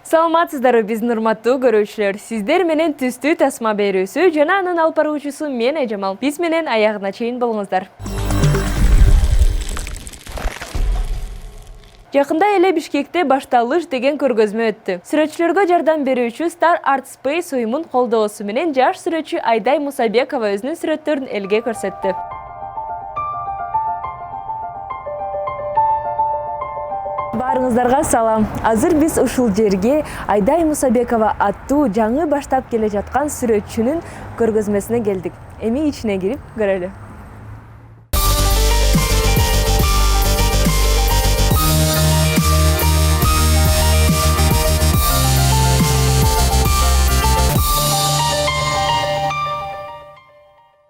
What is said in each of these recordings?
Саламатсыздарбы биздин урматтуу көрүүчүлөр. Сиздер менен түстүү тасма берүүсү жана анын алып баруучусу мен Айжамал. Биз менен аягына чейин болуңуздар. Жакында эле Бишкекте башталыш деген көргөзмө өттү. Сүрөтчүлөргө жардам берүүчү Star Art Space уюмун колдоосу менен жаш сүрөтчү Айдай Мусабекова өзүнүн сүрөттөрүн элге көрсөттү. Барыңыздарга салам. Азыр биз ушул жерге Айдай Мусабекова аттуу жаңы баштап келе жаткан сүрөтчүнүн көргөзмөсүнө келдик. Эми ичине кирип көрөлү.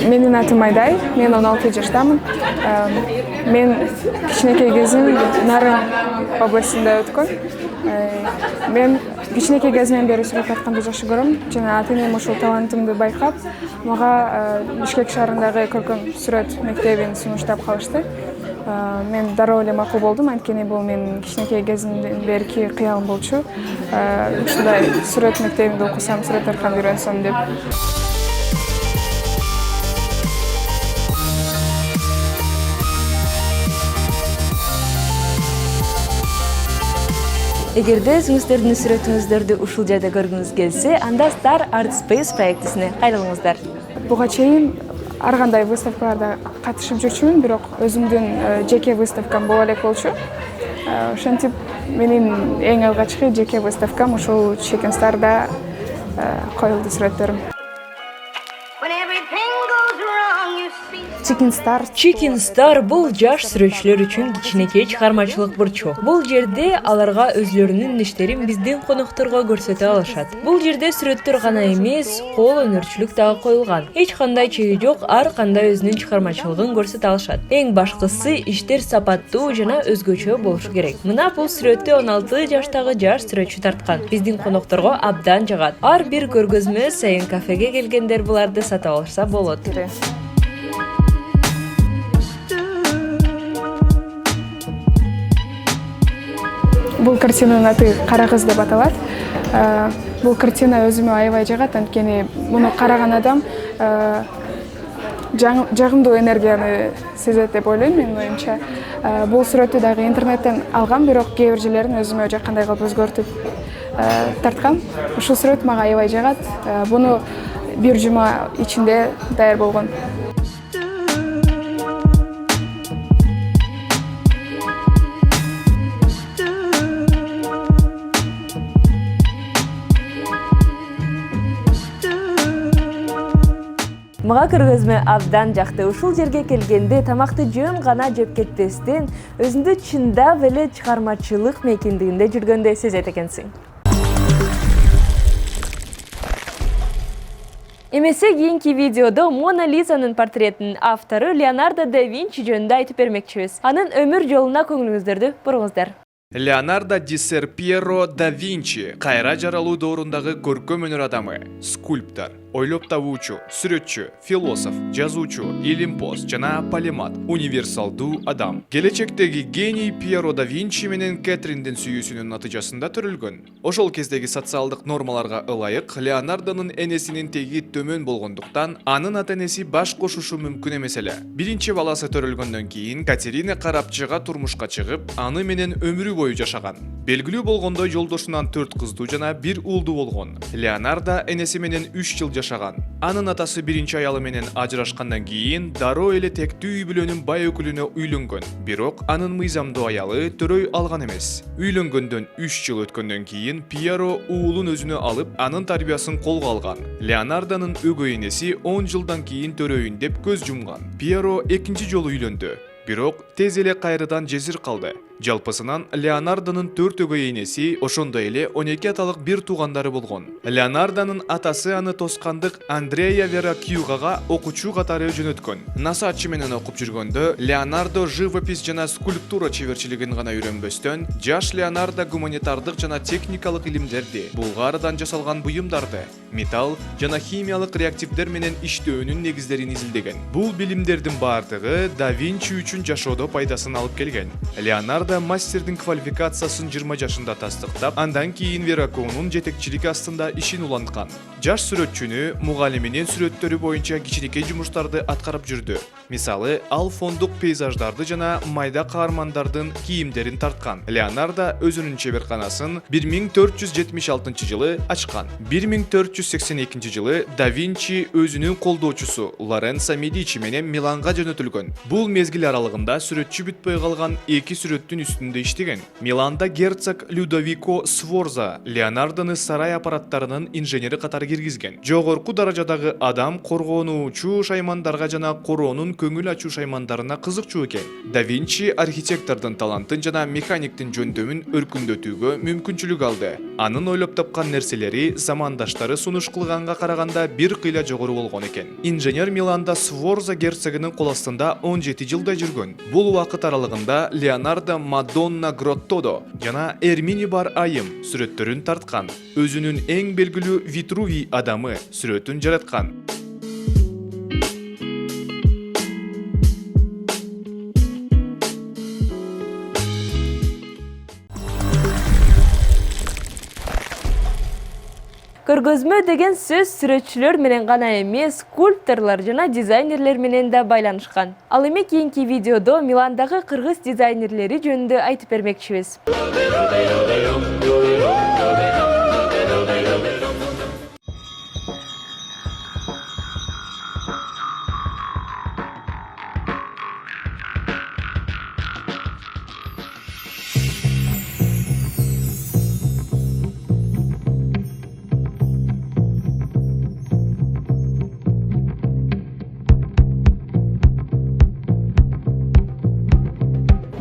Менин атым Айдай, мен 16 жаштамын. Мен кичинекей кезим Нарын областында өткөн. Мен кичинекей кезимден бери сүрөт атканды жакшы көрөм. Жана ата-энем ушул талантымды байкап, мага Бишкек шаарындагы көркөм сүрөт мектебин сунуштап калышты. Мен дароо эле макул болдум, анткени бул менин кичинекей кезимден берки кыялым болчу. Ушундай сүрөт мектебинде окусам, сүрөт аркан үйрөнсөм деп. Эгерде өзүңүздөрдүн сүрөтүңүздөрдү ушул жерде көргүңүз келсе, анда Star Art Space проектисине кайрылыңыздар. Буга чейин ар кандай выставкаларда катышып жүрчүмүн, бирок өзүмдүн жеке выставкам боло элек болчу. Ошентип менин эң алгачкы жеке выставкам ушул Chicken Star'да коюлду сүрөттөрүм. Chicken Star бул жаш сүрөтчүлөр үчүн кичинекей чыгармачылык бурчу. Бул жерде аларга өзлөрүнүн иштерин биздин конокторго көрсөтө алышат. Бул жерде сүрөттөр гана эмес, кол өнөрчүлүк дагы коюлган. Эч кандай чеги жок, ар кандай өзүнүн чыгармачылыгын көрсөтө алышат. Эң башкысы иштер сапаттуу жана өзгөчө болушу керек. Мына бул сүрөттү 16 жаштагы жаш сүрөтчү тарткан. Биздин конокторго абдан жагат. Ар бир көргөзмө сайын кафеге келгендер буларды сатып алышса болот. Бул картинанын аты «Кара кыз» деп аталат. Бул картина өзүмө аябай жагат, анткени муну караган адам жагымдуу энергияны сезет деп ойлойм, менин оюмча. Бул сүрөттү дагы интернеттен алгам, бирок кээ бир жерлерин өзүмө жаккандай кылып өзгөртүп тарткам. Ушул сүрөт мага аябай жагат. Буну бир жума ичинде даяр болгон. Мага көргөзмө абдан жакты. Ушул жерге келгенде тамакты жөн гана жеп кетпестен, өзүңдү чындап эле чыгармачылык мекендигинде жүргөндөй сезет экенсиң. Эмесе кийинки видеодо Мона Лизанын портретинин автору Леонардо да Винчи жөнүндө айтып бермекчибиз. Анын өмүр жолуна көңүлүңүздөрдү буруңуздар. Леонардо ди Сер Пьеро да Винчи кайра жаралуу доорундагы көркөм өнөр адамы, скульптор, ойлоп табуучу, сүрөтчү, философ, жазуучу, илимпоз жана полемат, универсалдуу адам. Келечектеги гений Пьеро да Винчи менен Кэтриндин сүйүүсүнүн натыйжасында төрөлгөн. Ошол кездеги социалдык нормаларга ылайык Леонардонун энесинин теги төмөн болгондуктан, анын ата-энеси баш кошушу мүмкүн эмес эле. Биринчи баласы төрөлгөндөн кийин Катерина карапчыга турмушка чыгып, аны менен өмүрү бою жашаган. Белгилүү болгондой жолдошунан 4 кыздуу жана 1 уулду болгон. Леонардо энеси менен 3 жыл жашаган. Анын атасы биринчи аялы менен ажырашкандан кийин дароо эле тектүү үй бүлөнүн бай өкүлүнө үйлөнгөн. Бирок анын мыйзамдуу аялы төрөй алган эмес. Үйлөнгөндөн 3 жыл өткөндөн кийин Пьеро уулун өзүнө алып, анын тарбиясын колго алган. Леонардонун өгөй энеси 10 жылдан кийин төрөйүн деп көз жумган. Пьеро экинчи жолу үйлөндү. Бирок тез эле кайрадан жесир калды. Жалпысынан Леонардонун 4 өгөй энеси, ошондой эле 12 аталык бир туугандары болгон. Леонардонун атасы аны тоскандык Андреа Веракьюгага окуучу катары жөнөткөн. Насаатчы менен окуп жүргөндө Леонардо живопись жана скульптура чеберчилигин гана үйрөнбөстөн, жаш Леонардо гуманитардык жана техникалык илимдерди, булгардан жасалган буюмдарды, металл жана химиялык реактивдер менен иштөөнүн негиздерин изилдеген. Бул билимдердин бардыгы Да Винчи үчүн жашоодо пайдасын алып келген. Леонардо мастердин квалификациясын 20 жашында тастыктап, андан кийин Веракоунун жетекчилиги астында ишин уланткан. Жаш сүрөтчүнү мугалиминин сүрөттөрү боюнча кичинекей жумуштарды аткарып жүрдү. Мисалы, ал фондук пейзаждарды жана майда каармандардын кийимдерин тарткан. Леонардо өзүнүн чеберканасын 1476 жылы ачкан. 1482 жылы Да Винчи өзүнүн колдоочусу Лоренцо Медичи менен Миланга жөнөтүлгөн. Бул мезгил аралыгында сүрөтчү бүтпөй калган 2 сүрөттүн үстүндө иштеген. Миланда герцог Людовико Сфорза Леонардоны сарай аппараттарынын инженери катары киргизген. Жогорку даражадагы адам коргонуучу шаймандарга жана короонун көңүл ачуу шаймандарына кызыкчуу экен. Да Винчи архитектордун талантын жана механиктин жөндөмүн өркүндөтүүгө мүмкүнчүлүк алды. Анын ойлоп тапкан нерселери замандаштары сунуш кылганга караганда бир кыйла жогору болгон экен. Инженер Миланда Сфорза герцогунун кол астында 17 жылдай жүргөн. Бул убакыт аралыгында Леонардо Мадонна Гроттодо жана Эрмини бар айым сүрөттөрүн тарткан. Өзүнүн эң белгилүү Витрувий адамы сүрөтүн жараткан. Көргөзмө деген сөз сүрөтчүлөр менен гана эмес, скульпторлор жана дизайнерлер менен да байланышкан. Ал эми кийинки видеодо Миландагы кыргыз дизайнерлери жөнүндө айтып бермекчибиз.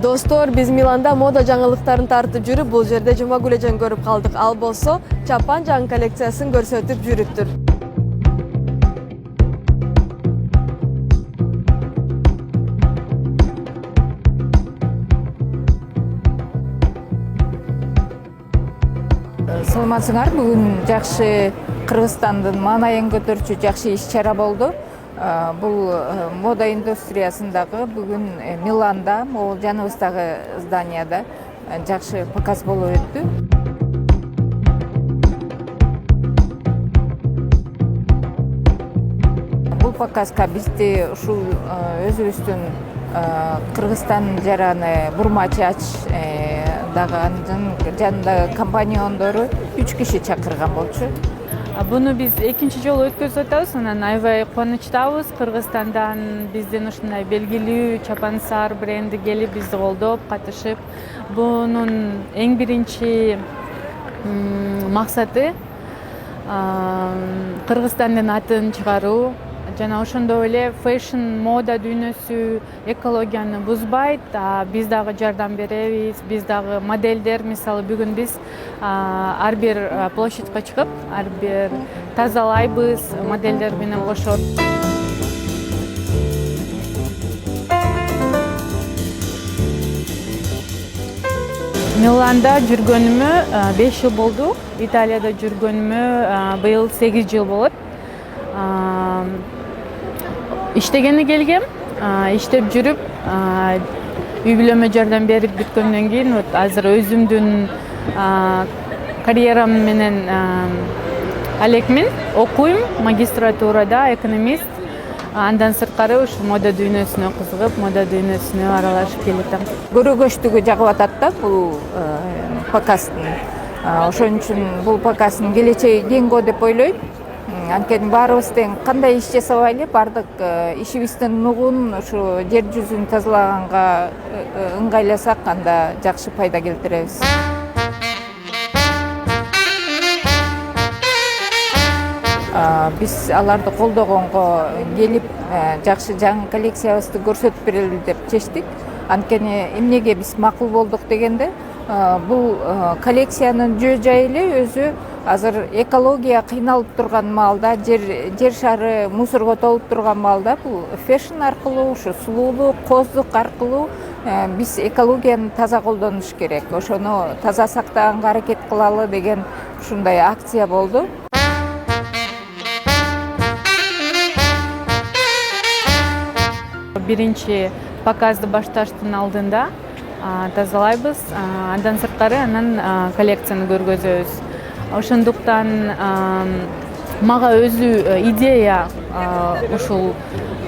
Достор, биз Миланда мода жаңылыктарын тартып жүрүп, бул жерде жума гүлежен көрүп калдык. Ал болсо, чапан жаңы коллекциясын көрсөтүп жүрүптүр. Саламатсыңар, бүгүн жакшы Кыргызстандын маанайын көтөрчү жакшы иш-чара болду. Бул мода индустриясындагы бүгүн Миланда, могул жаныбыздагы зданияда жакшы показ болуп өттү. Бул показга бизди ушул өзүбүздүн Кыргызстан жараны Бурма Чач дагы анын жанындагы компаньондору 3 киши чакырган болчу. Буну биз экинчи жолу өткөзүп атабыз. Анан аябай кубанычтабыз. Кыргызстандан биздин ушундай белгилүү Чапансар бренди келип бизди колдоп, катышып, бунун эң биринчи максаты Кыргызстандын атын чыгаруу жана ошондой эле фэшн мода дүйнөсү экологияны бузбайт, биз дагы жардам беребиз. Биз дагы моделдер, мисалы бүгүн биз ар бир площадька чыгып, ар бир тазалайбыз, моделдер менен кошо. Миланда жүргөнүмө 5 жыл болду. Италияда жүргөнүмө быйыл 8 жыл болот. Иштегени келгем, иштеп жүрүп, үй бүлөмө жардам берип бүткөндөн кийин азыр өзүмдүн карьерам менен алекмин, окуйм, магистратурада экономист. Андан сырткары ушу мода дүйнөсүнө кызыгып, мода дүйнөсүнө аралашып келатам. Көрөгөчтүгү жагып атат да бул показдын. Ошон үчүн бул показдын келечеги кең го деп ойлойм. Анткени баарыбыз тең кандай иш жасабайлы, бардык ишибиздин нугун ушу жер жүзүн тазалаганга ыңгайласак, анда жакшы пайда келтиребиз. Биз аларды колдогонго келип, жакшы жаңы коллекциябызды көрсөтүп берели деп чечтик. Анткени эмнеге биз макул болдук дегенде, бул коллекциянын жөө жайы эле өзү азыр экология кыйналып турган маалда, жер шары мусорго толуп турган маалда бул фэшн аркылуу, ушу сулуулук, коздук аркылуу биз экологияны таза колдонуш керек. Ошону таза сактаганга аракет кылалы деген ушундай акция болду. Биринчи показды башташтын алдында тазалайбыз, андан сырткары анан коллекцияны көргөзөбүз. Ошондуктан мага өзү идея, ушул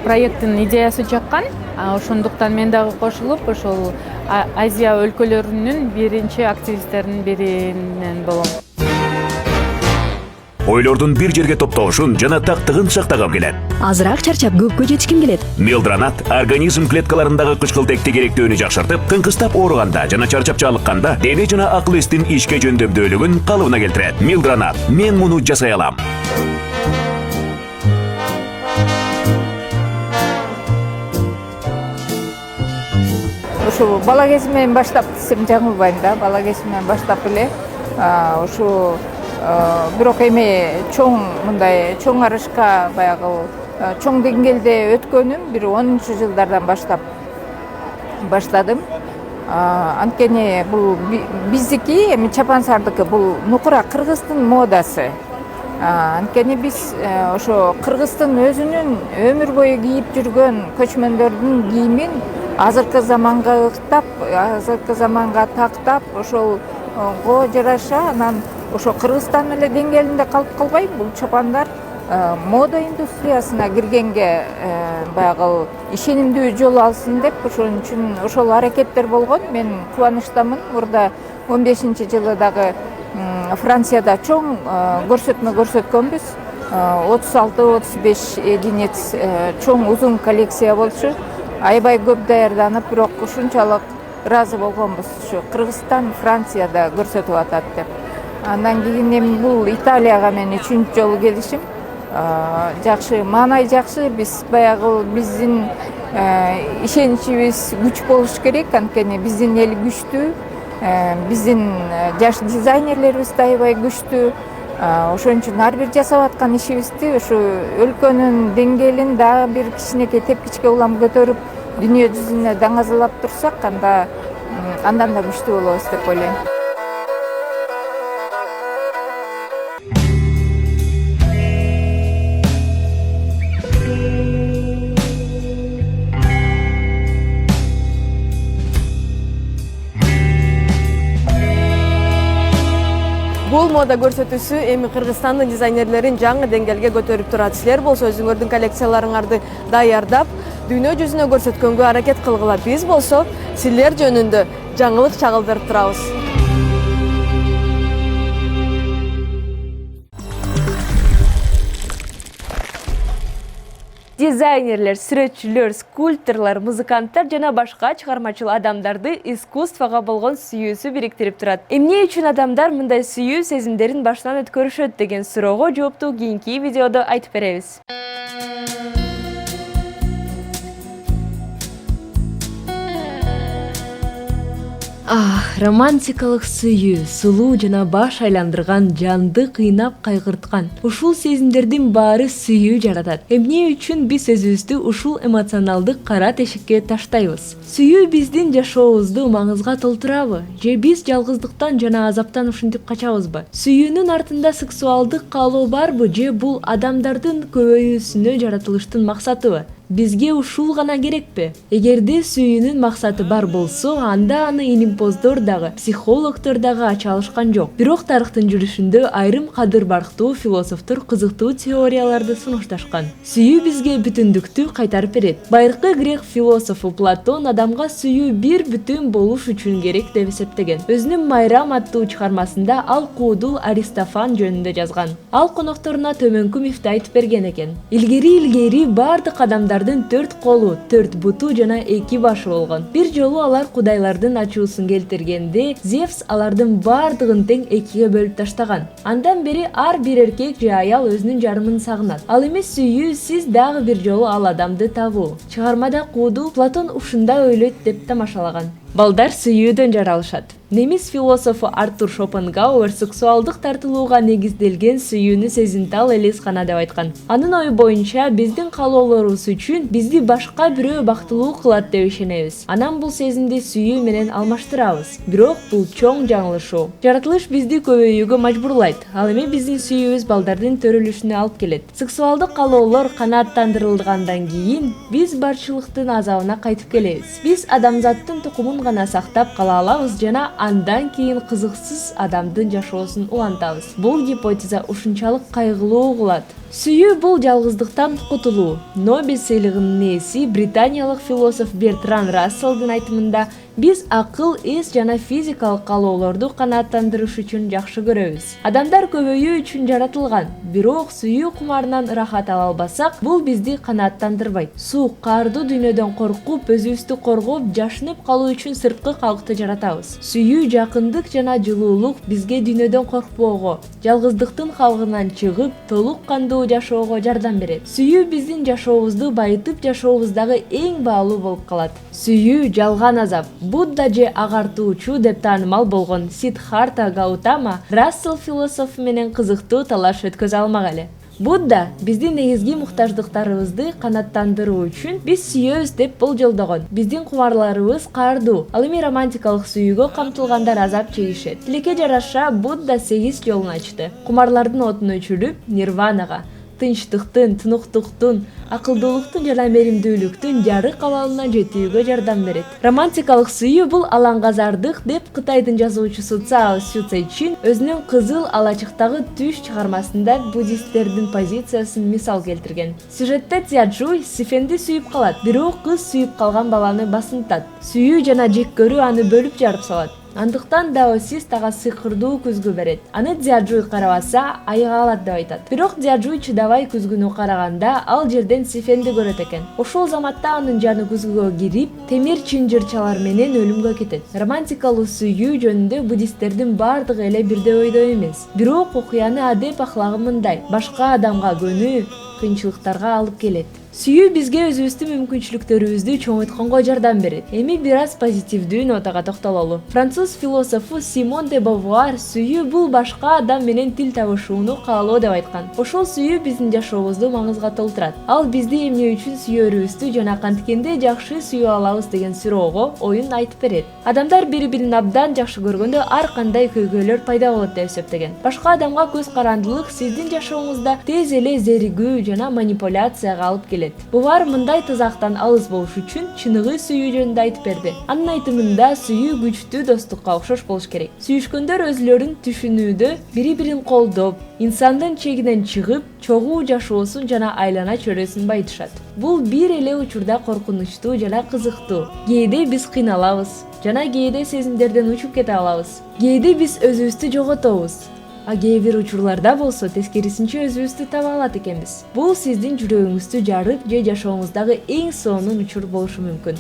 проекттин идеясы жаккан. Ошондуктан мен дагы кошулуп, ошол Азия өлкөлөрүнүн биринчи активисттеринин биринен болом. Ойлордун бир жерге топтошун жана тактыгын сактагым келет. Азыраак чарчап көпкө жетишким келет. Милдронат организм клеткаларындагы кычкылтекти керектөөнү жакшыртып, кыңкыстап ооруганда жана чарчап чалыкканда дене жана акыл эстин ишке жөндөмдүүлүгүн калыбына келтирет. Милдронат, мен муну жасай алам. Ушу бала кезимден баштап десем жаңылбайм да, бала кезимден баштап эле ушу бирок эми мындай чоң арышка баягы чоң деңгээлде өткөнүм бир 10-жылдардан баштадым. Анткени бул биздики, эми чапансардыкы бул нукура Кыргыздын модасы. Анткени биз ошо Кыргыздын өзүнүн өмүр бою кийип жүргөн көчмөндөрдүн кийимин азыркы заманга ыктап, азыркы заманга тактап, ошолго жараша анан ошо Кыргызстан эле деңгээлинде калып калбай, бул чапандар мода индустриясына киргенге баягы ишенимдүү жол алсын деп, ошон үчүн ошол аракеттер болгон. Мен кубанычтамын. Мурда 15-жылы дагы Францияда чоң көрсөтмө көрсөткөнбүз. 36-35 единиц чоң узун коллекция болчу. Аябай көп даярданып, бирок ушунчалык ыраазы болгонбуз. Ушу Кыргызстан Францияда көрсөтүп атат деп. Андан кийин эми бул Италияга мен 3-чү жолу келишим. Жакшы, маанай жакшы. Биз баягы биздин ишеничибиз күч болуш керек. Анткени биздин эл күчтүү, биздин жаш дизайнерлерибиз да аябай күчтүү. Ошон үчүн ар бир жасап аткан ишибизди ушу өлкөнүн деңгээлин дагы бир кичинекей тепкичке улам көтөрүп, дүйнө жүзүнө даңазалап турсак, андан да күчтүү болобуз деп ойлойм. Бул мода көрсөтүүсү эми Кыргызстандын дизайнерлерин жаңы деңгээлге көтөрүп турат. Силер болсо өзүңөрдүн коллекцияларыңарды даярдап, дүйнө жүзүнө көрсөткөнгө аракет кылгыла. Биз болсо силер жөнүндө жаңылык чагылдырып турабыз. Дизайнерлер, сүрөтчүлөр, скульпторлор, музыканттар жана башка чыгармачыл адамдарды искусствого болгон сүйүүсү бириктирип турат. Эмне үчүн адамдар мындай сүйүү сезимдерин башынан өткөрүшөт деген суроого жоопту кийинки видеодо айтып беребиз. Романтикалык сүйүү, сулуу жана баш айландырган, жанды кыйнап кайгырткан. Ушул сезимдердин баары сүйүү жаратат. Эмне үчүн биз өзүбүздү ушул эмоционалдык кара тешикке таштайбыз? Сүйүү биздин жашообузду маңызга толтурабы? Же биз жалгыздыктан жана азаптан ушинтип качабызбы? Сүйүүнүн артында сексуалдык каалоо барбы? Же бул адамдардын көбөйүүсүнө жаратылыштын максатыбы? Бизге ушул гана керекпи? Эгерде сүйүүнүн максаты бар болсо, анда аны илимпоздор дагы, психологдор дагы ача алышкан жок. Бирок тарыхтын жүрүшүндө айрым кадыр барктуу философтор кызыктуу теорияларды сунушташкан. Сүйүү бизге бүтүндүктү кайтарып берет. Байыркы грек философу Платон адамга сүйүү бир бүтүн болуш үчүн керек деп эсептеген. Өзүнүн Майрам аттуу чыгармасында ал куудул Аристофан жөнүндө жазган. Ал конокторуна төмөнкү мифти айтып берген экен. Илгери бардык адамдар Зевстардын 4 колу, 4 буту жана 2 башы болгон. Бир жолу алар кудайлардын ачуусун келтиргенде, Зевс алардын бардыгын тең 2-ге бөлүп таштаган. Андан бери ар бир эркек же аял өзүнүн жарымын сагынат. Ал эми сүйүү сиз дагы бир жолу ал адамды табуу. Чыгармада кууду Платон ушундай ойлойт деп тамашалаган. Балдар сүйүүдөн жаралышат. Немис философу Артур Шопенгауэр сексуалдык тартылууга негизделген сүйүүнү сезимтал элес гана деп айткан. Анын ою боюнча биздин каалоолорубуз үчүн бизди башка бирөө бактылуу кылат деп ишенебиз. Анан бул сезимди сүйүү менен алмаштырабыз. Бирок бул чоң жаңылышуу. Жаратылыш бизди көбөйүүгө мажбурлайт. Ал эми биздин сүйүүбүз балдардын төрөлүшүнө алып келет. Сексуалдык каалоолор канааттандырылгандан кийин биз барчылыктын азабына кайтып келебиз. Биз адамзаттын тукумун гана сактап кала алабыз жана андан кийин кызыксыз адамдын жашоосун улантабыз. Бул гипотеза ушунчалык кайгылуу кылат. Сүйүү бул жалгыздыктан кутулуу. Нобель сыйлыгынын ээси британиялык философ Бертран Расселдын айтымында биз акыл, эс жана физикалык каалоолорду канааттандырыш үчүн жакшы көрөбүз. Адамдар көбөйүү үчүн жаратылган, бирок сүйүү кумарынан ырахат ала албасак, бул бизди канааттандырбайт. Суук, каардуу дүйнөдөн коркуп, өзүбүздү коргоп, жашынып калуу үчүн сырткы калкты жаратабыз. Сүйүү, жакындык жана жылуулук бизге дүйнөдөн коркпоого, жалгыздыктын калгынан чыгып, толук кандуу жашоого жардам берет. Сүйүү биздин жашообузду байытып, жашообуздагы эң баалуу болуп калат. Сүйүү жалган азап. Будда же агартуучу деп таанымал болгон Сиддхарта Гаутама Рассел философу менен кызыктуу талаш өткөзө алмак эле. Будда биздин негизги муктаждыктарыбызды канааттандыруу үчүн биз сүйөбүз деп болжолдогон. Биздин кумарларыбыз каардуу. Ал эми романтикалык сүйүүгө камтылгандар азап чегишет. Тилекке жараша Будда 8 жолун ачты. Кумарлардын отун өчүрүп, нирванага, тынчтыктын, тунуктуктун, акылдуулуктун жана меримдүүлүктүн жарык абалына жетүүгө жардам берет. Романтикалык сүйүү бул алаңгазардык деп Кытайдын жазуучусу Цао Сюцэйчин өзүнүн Кызыл алачыктагы түш чыгармасында буддисттердин позициясын мисал келтирген. Сюжетте Цзяжуй Сифенди сүйүп калат, бирок кыз сүйүп калган баланы басынтат. Сүйүү жана жек көрүү аны бөлүп жарып салат. Андыктан даосист ага сыйкырдуу күзгү берет. Аны Дзяжуй карабаса, айыга алат деп айтат. Бирок Дзяжуй чыдабай күзгүнү караганда, ал жерден Сифенди көрөт экен. Ошол заматта анын жаны күзгүгө кирип, темир чынжырчалар менен өлүмгө кетет. Романтикалуу сүйүү жөнүндө буддисттердин бардыгы эле бирдей ойдо эмес. Бирок окуяны адеп ахлагы мындай: башка адамга көнүү кыйынчылыктарга алып келет. Сүйүү бизге өзүбүздүн мүмкүнчүлүктөрүбүздү чоңойтконго жардам берет. Эми бир аз позитивдүү нотага токтололу. Француз философу Симон де Бовуар сүйүү бул башка адам менен тил табышууну каалоо деп айткан. Ошол сүйүү биздин жашообузду маңызга толтурат. Ал бизди эмне үчүн сүйөрүбүздү жана канткенде жакшы сүйө алабыз деген суроого оюн айтып берет. Адамдар бири-бирин абдан жакшы көргөндө ар кандай көйгөйлөр пайда болот деп эсептеген. Башка адамга көз карандылык сиздин жашооңузда тез эле зеригүү жана манипуляцияга алып келет. Бувар мындай тызактан алыс болуш үчүн чыныгы сүйүү жөнүндө айтып берди. Анын айтымында сүйүү күчтүү достукка окшош болуш керек. Сүйүшкөндөр өзүлөрүн түшүнүүдө, бири-бирин колдоп, инсандын чегинен чыгып, чогуу жашоосун жана айлана чөйрөсүн байытышат. Бул бир эле учурда коркунучтуу жана кызыктуу. Кээде биз кыйналабыз жана кээде сезимдерден учуп кете алабыз. Кээде биз өзүбүздү жоготобуз. А кээ бир учурларда болсо тескерисинче өзүбүздү таба алат экенбиз. Бул сиздин жүрөгүңүздү жарып же жашооңуздагы эң сонун учур болушу мүмкүн.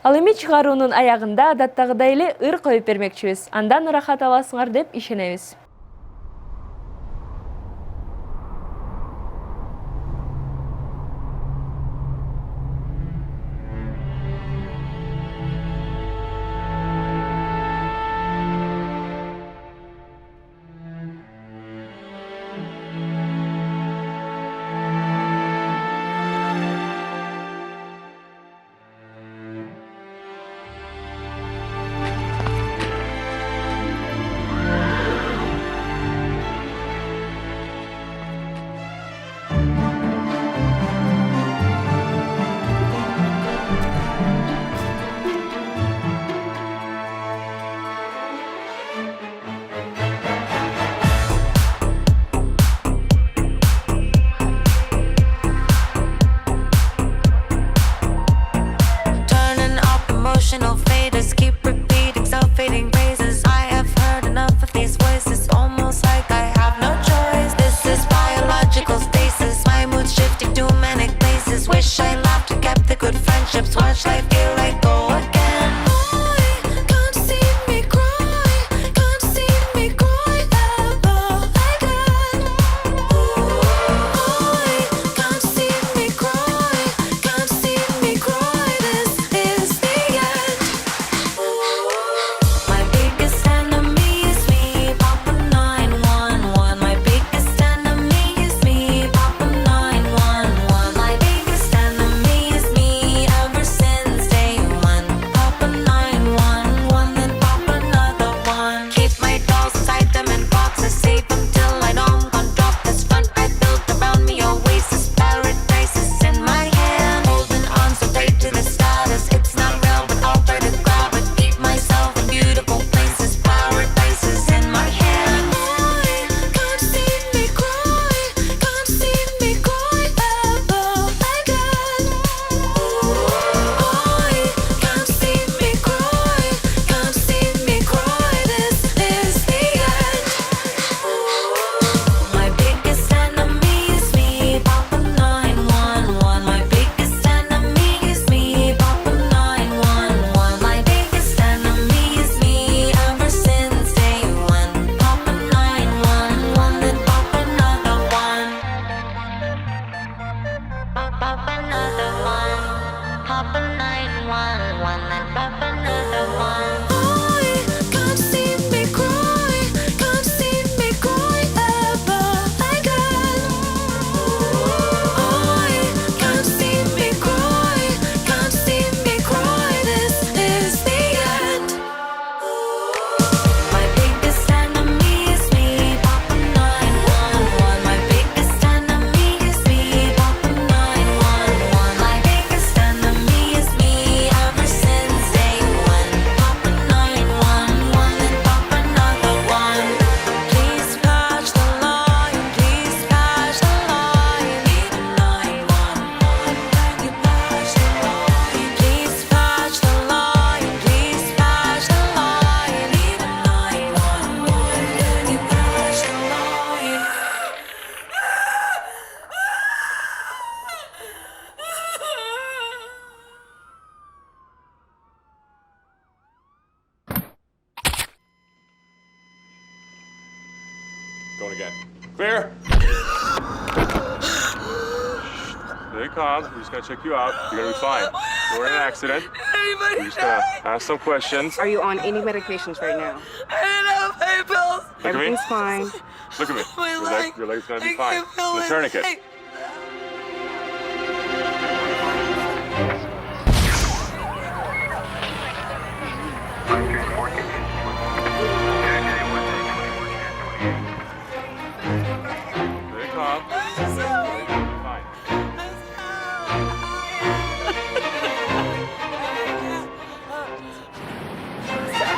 Ал эми чыгаруунун аягында адаттагыдай эле ыр коюп бермекчибиз. Андан ырахат аласыңар деп ишенебиз. pop another one. Pop a 911 and pop another one. Can't see me cry, can't see me cry ever again. I can't see me cry, can't see me cry. This is the end. My biggest enemy is me. Pop a 911. My biggest enemy is me. Pop a 911. My biggest enemy is me ever since day one. Pop a 911 and pop another one. Please patch the line, please patch the line. Need a 911. Can you patch the line? Please patch the line, please patch the line. Need a 911. Can you patch the line? Going again. Clear. Stay calm. We're just gonna check you out. You're gonna be fine. You were in an accident. We're just gonna ask some questions. Are you on any medications right now? I don't have my pills. Look at me. Everything's fine. Look at me. My leg. Your leg's gonna be I fine. can't feel The it. tourniquet. Stay calm. Fine.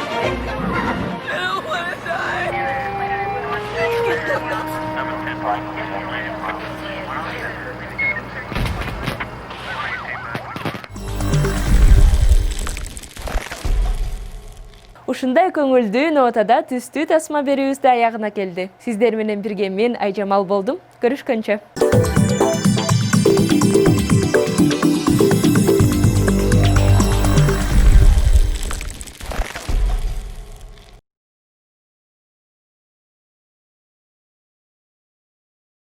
I don't want to die. Ушундай көңүлдүү нотада түстүү тасма берүүбүз да аягына келди. Сиздер менен бирге мен Айжамал болдум. Көрүшкөнчө.